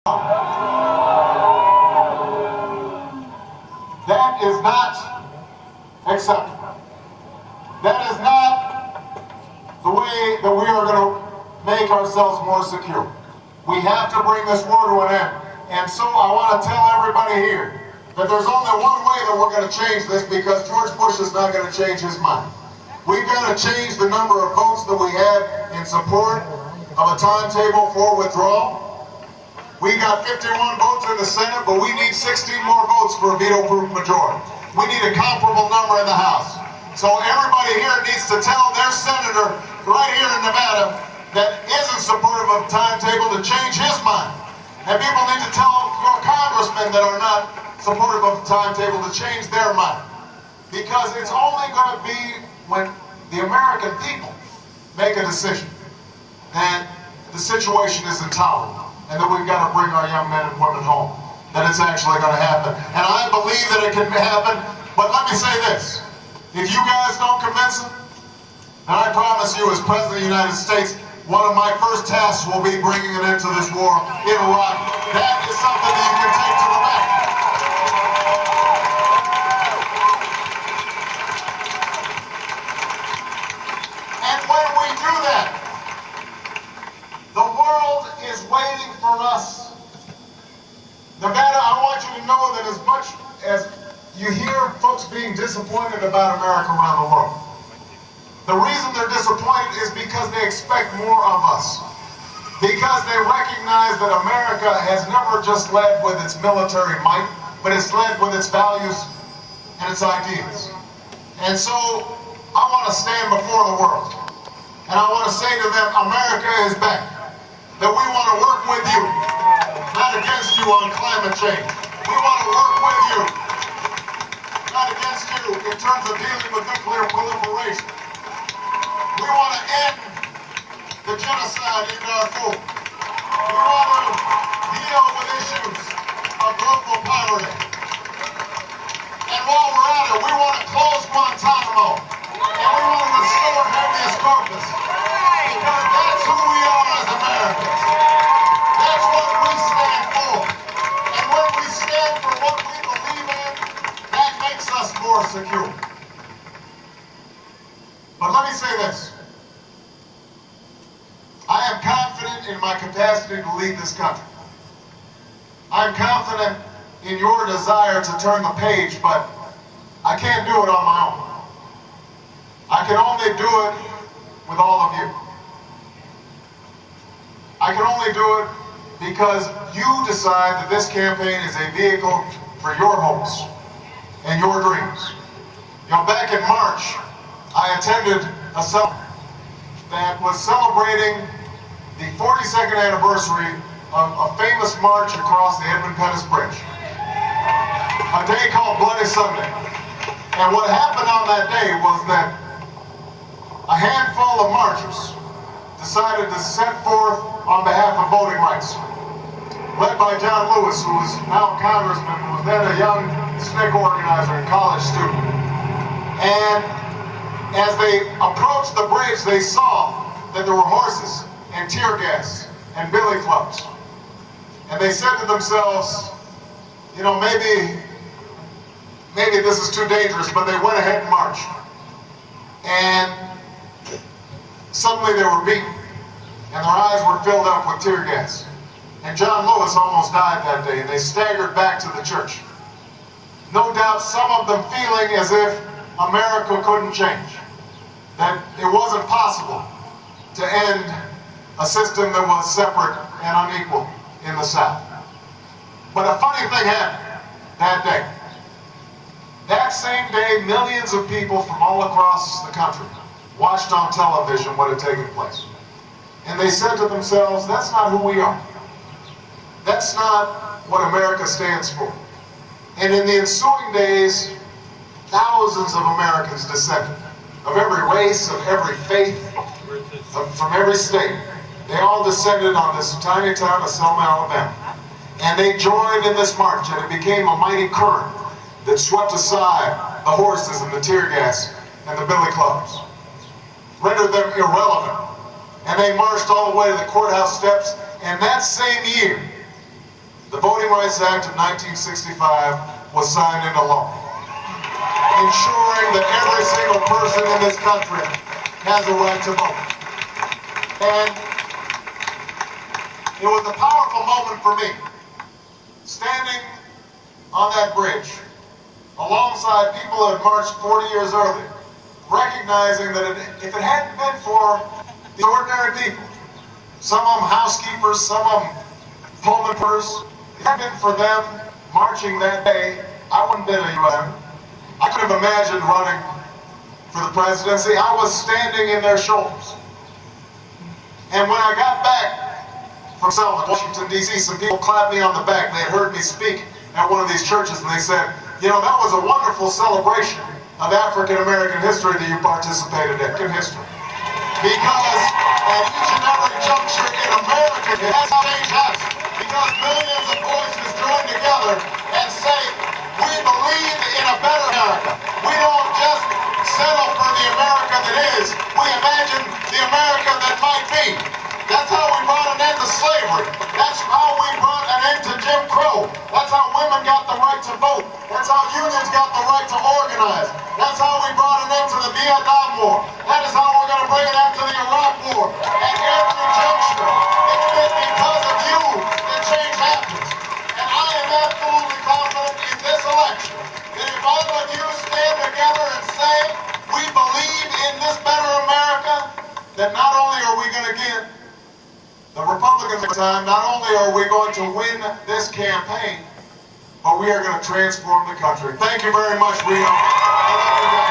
That is not acceptable. That is not the way that we are going to make ourselves more secure. We have to bring this war to an end. And so I want to tell everybody here that there's only one way that we're going to change this, because George Bush is not going to change his mind. We've got to change the number of votes that we have in support of a timetable for withdrawal. We got 51 votes in the Senate, but we need 16 more votes for a veto-proof majority. We need a comparable number in the House. So everybody here needs to tell their senator right here in Nevada that isn't supportive of a timetable to change his mind. And people need to tell your congressmen that are not supportive of a timetable to change their mind. Because it's only going to be when the American people make a decision that the situation is intolerable and that we've got to bring our young men and women home, that it's actually going to happen. And I believe that it can happen, but let me say this. If you guys don't convince them, then I promise you, as President of the United States, one of my first tasks will be bringing an end to this war in Iraq. That is something that you can take to the bank. And when we do that, the world is waiting for us. Nevada, I want you to know that as much as you hear folks being disappointed about America around the world, the reason they're disappointed is because they expect more of us. Because they recognize that America has never just led with its military might, but it's led with its values and its ideas. And so I want to stand before the world, and I want to say to them, America is back. That we want to work with you, not against you on climate change. We want to work with you, not against you in terms of dealing with nuclear proliferation. We want to end the genocide in Darfur. We want to deal with issues of global poverty. And while we're at it, we want to close Guantanamo. And we want to restore habeas corpus. Because that's who we are as Americans. That's what we stand for. And when we stand for what we believe in, that makes us more secure. But let me say this. I am confident in my capacity to lead this country. I'm confident in your desire to turn the page, but I can't do it on my own. I can only do it with all of you. I can only do it because you decide that this campaign is a vehicle for your hopes and your dreams. You know, back in March, I attended a celebration that was celebrating the 42nd anniversary of a famous march across the Edmund Pettus Bridge, a day called Bloody Sunday. And what happened on that day was that a handful of marchers decided to set forth on behalf of voting rights, led by John Lewis, who is now a congressman, who was then a young SNCC organizer and college student. And as they approached the bridge, they saw that there were horses and tear gas and billy clubs. And they said to themselves, you know, maybe this is too dangerous, but they went ahead and marched. And suddenly they were beaten, and their eyes were filled up with tear gas. And John Lewis almost died that day, and they staggered back to the church. No doubt some of them feeling as if America couldn't change, that it wasn't possible to end a system that was separate and unequal in the South. But a funny thing happened that day. That same day, millions of people from all across the country watched on television what had taken place. And they said to themselves, that's not who we are. That's not what America stands for. And in the ensuing days, thousands of Americans descended, of every race, of every faith, from every state. They all descended on this tiny town of Selma, Alabama. And they joined in this march, and it became a mighty current that swept aside the horses and the tear gas and the billy clubs, rendered them irrelevant. And they marched all the way to the courthouse steps, and that same year, Voting Rights Act of 1965 was signed into law, ensuring that every single person in this country has a right to vote. And it was a powerful moment for me, standing on that bridge alongside people who had marched 40 years earlier, recognizing that if it hadn't been for the ordinary people, some of them housekeepers, some of them Pullman porters, if it hadn't been for them marching that day, I wouldn't have been a UN. I could have imagined running for the presidency. I was standing in their shoulders. And when I got back from Selma, Washington, D.C., some people clapped me on the back. They had heard me speak at one of these churches, and they said, you know, that was a wonderful celebration of African-American history that you participated in. History. Because at each and every juncture in America, it has change happens. Because millions of voices join together and say, we believe in a better America. We don't just settle for the America that is. We imagine the America that might be. That's how we brought an end to slavery. That's how we brought an end to Jim Crow. That's how women got the right to vote. That's how unions got the right to organize. That's how we brought an end to the Vietnam War. That is how we're going to bring an end to the Iraq War. At every juncture, it's been because of you that change happens. And I am absolutely confident in this election that if all of you stand together and say, we believe in this better America, that not only are we going to get the Republicans at the time, not only are we going to win this campaign, but we are going to transform the country. Thank you very much, Reno.